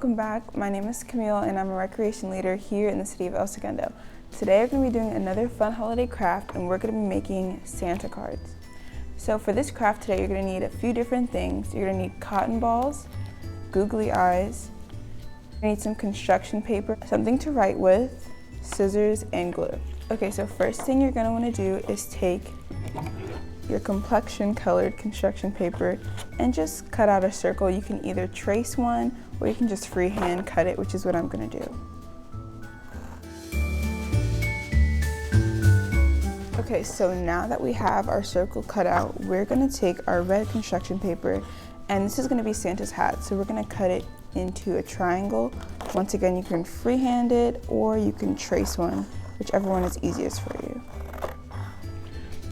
welcome back. My name is Kamille and I'm a recreation leader here in the city of El Segundo. Today we're going to be doing another fun holiday craft and we're going to be making Santa cards. So for this craft today, you're going to need a few different things. You're going to need cotton balls, googly eyes, you need some construction paper, something to write with, scissors, and glue. Okay, so first thing you're going to want to do is take your complexion colored construction paper and just cut out a circle. You can either trace one or you can just freehand cut it, which is what I'm going to do. Okay, so now that we have our circle cut out, we're going to take our red construction paper, and this is going to be Santa's hat, so we're going to cut it into a triangle. Once again, you can freehand it or you can trace one, whichever one is easiest for you.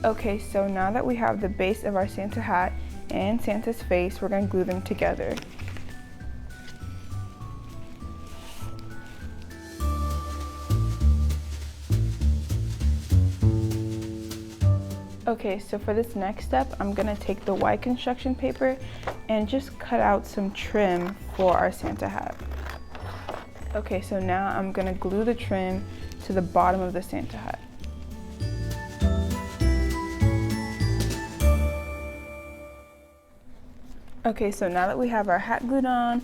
Okay, so now that we have the base of our Santa hat and Santa's face, we're going to glue them together. Okay, so for this next step, I'm going to take the white construction paper and just cut out some trim for our Santa hat. Okay, so now I'm going to glue the trim to the bottom of the Santa hat. Okay, so now that we have our hat glued on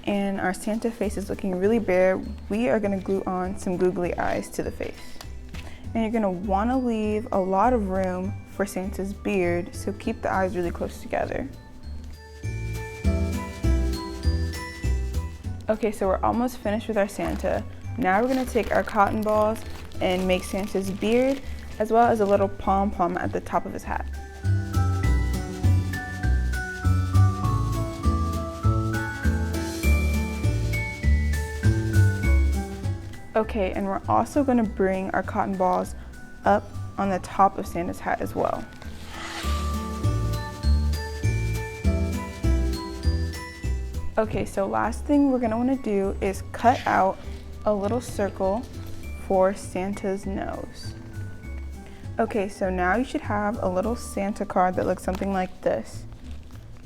and our Santa face is looking really bare, we are going to glue on some googly eyes to the face. And you're going to want to leave a lot of room for Santa's beard, so keep the eyes really close together. Okay, so we're almost finished with our Santa. Now we're going to take our cotton balls and make Santa's beard, as well as a little pom-pom at the top of his hat. Okay, and we're also going to bring our cotton balls up on the top of Santa's hat as well. Okay, so last thing we're going to want to do is cut out a little circle for Santa's nose. Okay, so now you should have a little Santa card that looks something like this.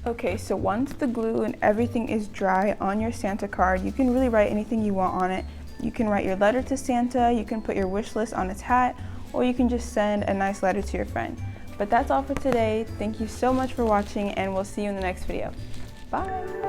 Okay, so once the glue and everything is dry on your Santa card, you can really write anything you want on it. You can write your letter to Santa, you can put your wish list on his hat, or you can just send a nice letter to your friend. But that's all for today. Thank you so much for watching, and we'll see you in the next video. Bye!